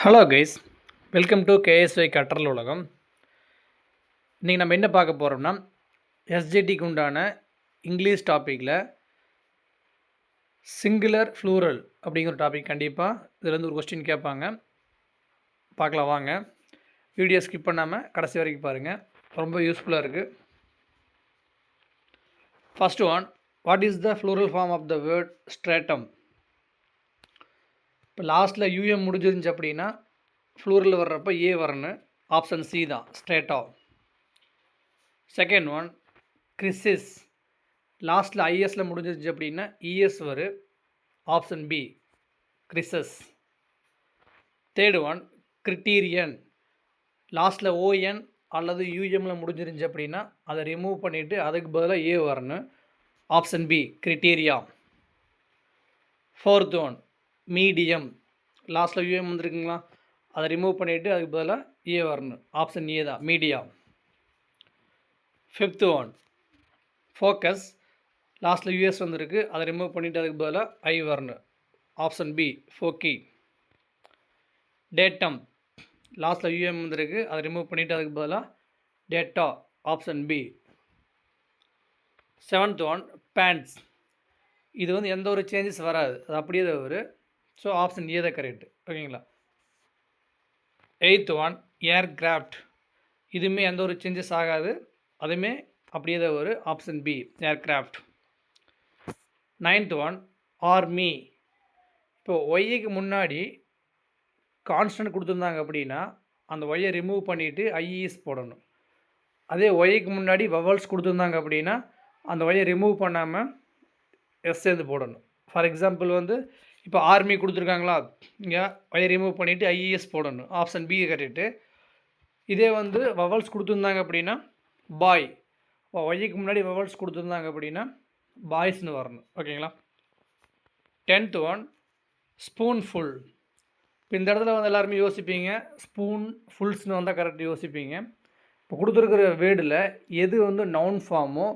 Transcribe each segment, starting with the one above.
Hello guys, welcome to KSY கற்றல் உலகம். இன்றைக்கி நம்ம என்ன பார்க்க போகிறோம்னா, எஸ்ஜிடிக்கு உண்டான இங்கிலீஷ் டாப்பிக்கில் சிங்குலர் ஃப்ளூரல் அப்படிங்கிற டாபிக் கண்டிப்பாக இதுலேருந்து ஒரு கொஸ்டின் கேட்பாங்க. பார்க்கலாம் வாங்க. வீடியோ ஸ்கிப் பண்ணாமல் கடைசி வரைக்கும் பாருங்கள், ரொம்ப யூஸ்ஃபுல்லாக இருக்குது. First one, what is the plural form of the word stratum? இப்போ லாஸ்ட்டில் யூஎம் முடிஞ்சிருந்துச்சு அப்படின்னா ஃப்ளூரில் வர்றப்போ ஏ வரணும். ஆப்ஷன் சி தான், ஸ்ட்ரேட்டா. Second one, கிறிசிஸ். லாஸ்ட்டில் ஐஎஸில் முடிஞ்சிருச்சு அப்படின்னா இஎஸ் வரும். Option B, crisis. Third one, criterion. லாஸ்ட்டில் ஓஎன் அல்லது யூஎம்மில் முடிஞ்சிருந்துச்சு அப்படின்னா அதை ரிமூவ் பண்ணிவிட்டு அதுக்கு பதிலாக ஏ வரணும். Option B, criteria. Fourth one, medium. லாஸ்ட்டில் யூஎம் வந்துருக்குங்களா, அதை ரிமூவ் பண்ணிவிட்டு அதுக்கு பதிலாக ஏ வரணும். ஆப்ஷன் ஏ தான், மீடியா. Fifth one, focus. லாஸ்ட்டில் யூஎஸ் வந்துருக்கு, அதை ரிமூவ் பண்ணிவிட்டு அதுக்கு பதிலாக ஐ வரணும். Option B, foci. டேட்டம். லாஸ்ட்டில் யூஎம் வந்துருக்கு, அதை ரிமூவ் பண்ணிவிட்டு அதுக்கு பதிலாக data. Option B. Seventh one, pants. இது வந்து எந்த ஒரு சேஞ்சஸ் வராது, அது அப்படியே தான் வரும். ஸோ ஆப்ஷன் ஏ தான் கரெக்ட். ஓகேங்களா. Eighth one, aircraft. இதுவுமே எந்த ஒரு சேஞ்சஸ் ஆகாது, அதுவுமே அப்படியே தான் வரும். Option B, aircraft. Ninth one, army. இப்போது ஒய்க்கு முன்னாடி கான்ஸ்டன்ட் கொடுத்துருந்தாங்க அப்படின்னா அந்த ஒய்யை ரிமூவ் பண்ணிவிட்டு ஐஇஎஸ் போடணும். அதே ஒய்க்கு முன்னாடி வவல்ஸ் கொடுத்துருந்தாங்க அப்படின்னா அந்த ஒய்யை ரிமூவ் பண்ணாமல் எஸ் சேர்ந்து போடணும். ஃபார் எக்ஸாம்பிள் வந்து இப்போ ஆர்மி கொடுத்துருக்காங்களா, இங்கே ஒய்யை ரிமூவ் பண்ணிவிட்டு ஐஇஎஸ் போடணும். Option B correct. இதே வந்து வவல்ஸ் கொடுத்துருந்தாங்க அப்படின்னா பாய், ஒய்க்கு முன்னாடி வவல்ஸ் கொடுத்துருந்தாங்க அப்படின்னா பாய்ஸ்னு வரணும். ஓகேங்களா. Tenth one, spoon full. இப்போ இந்த இடத்துல வந்து எல்லாருமே யோசிப்பீங்க, ஸ்பூன் ஃபுல்ஸ்னு வந்தால் கரெக்ட் யோசிப்பீங்க. இப்போ கொடுத்துருக்குற வேர்டில் எது வந்து நவுன் ஃபார்மோ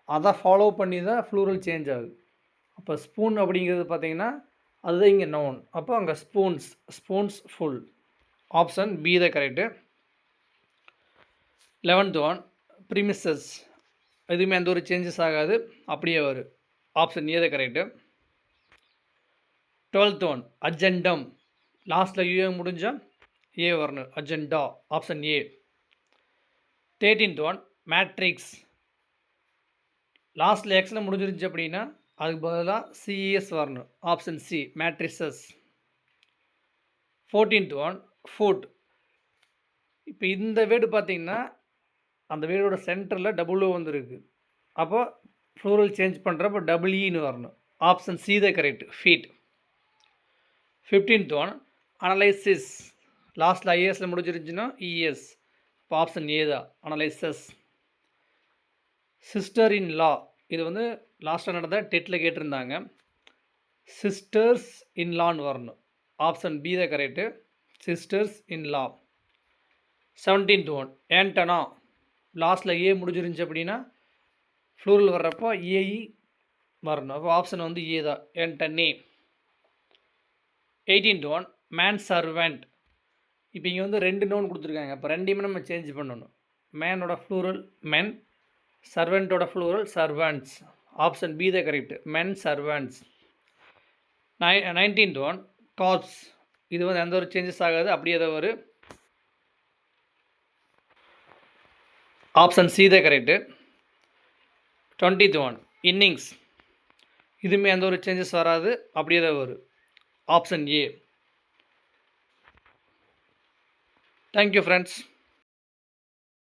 அதை ஃபாலோ பண்ணி தான் ஃப்ளூரல் சேஞ்ச் ஆகுது. அப்போ ஸ்பூன் அப்படிங்கிறது பார்த்தீங்கன்னா அதுதான் இங்கே நவுன். அப்போ அங்கே spoons, spoons full. Option B தான் கரெக்டு. 11th one, premises. எதுவுமே எந்த ஒரு சேஞ்சஸ் ஆகாது, அப்படியே வரும். ஆப்ஷன் ஏ தான் கரெக்டு. 12th one, அஜெண்டம். லாஸ்ட்டில் யூஏ முடிஞ்சால் ஏ வரணும். Agenda. Option A. 13th one, matrix. லாஸ்ட்டில் எக்ஸில் முடிஞ்சிருந்துச்சு அப்படின்னா அதுக்கு பதிலாக சிஇஎஸ் வரணும். Option C, matrices. 14th one, food. இப்போ இந்த வேர்டு பார்த்தீங்கன்னா அந்த வேர்டோட சென்டரில் டபுள் ஓ வந்துருக்கு. அப்போ ஃப்ளூரல் சேஞ்ச் பண்ணுறப்போ டபுள் ஈன்னு வரணும். ஆப்ஷன் சி தான் correct, feet. 15th one, analysis. லாஸ்ட்டில் ஐஏஎஸில் முடிஞ்சிருந்துச்சுன்னா இஎஸ். இப்போ ஆப்ஷன் ஏ தான், அனலைசஸ். சிஸ்டர் இன் லா. இது வந்து லாஸ்ட்டாக நடந்த டெட்டில் கேட்டிருந்தாங்க. சிஸ்டர்ஸ் இன் லான்னு வரணும். ஆப்ஷன் பி தான் கரெக்டு, சிஸ்டர்ஸ் இன் லா. 17th one, antenna. லாஸ்ட்டில் ஏ முடிஞ்சிருந்துச்சு அப்படின்னா ஃப்ளூரல் வர்றப்போ ஏஇ வரணும். அப்போ ஆப்ஷன் வந்து ஏ தான், ஏண்டனி. 18th one, man servant. இப்போ இங்கே வந்து ரெண்டு நோன் கொடுத்துருக்காங்க, இப்போ ரெண்டையுமே நம்ம சேஞ்ச் பண்ணணும். மேனோட ஃப்ளூரல் மென், சர்வெண்ட்டோட ஃப்ளூரல் சர்வெண்ட்ஸ். ஆப்ஷன் பி தான் கரெக்ட், மென் சர்வெண்ட்ஸ். 19th one, corps. இது வந்து எந்த ஒரு சேஞ்சஸ் ஆகாது, அப்படியே தான் வரும். ஆப்ஷன் சி தான் கரெக்டு. 20th one, innings. இதுவுமே எந்த ஒரு சேஞ்சஸ் வராது, அப்படியே தான் வரும். Option A. Thank you friends.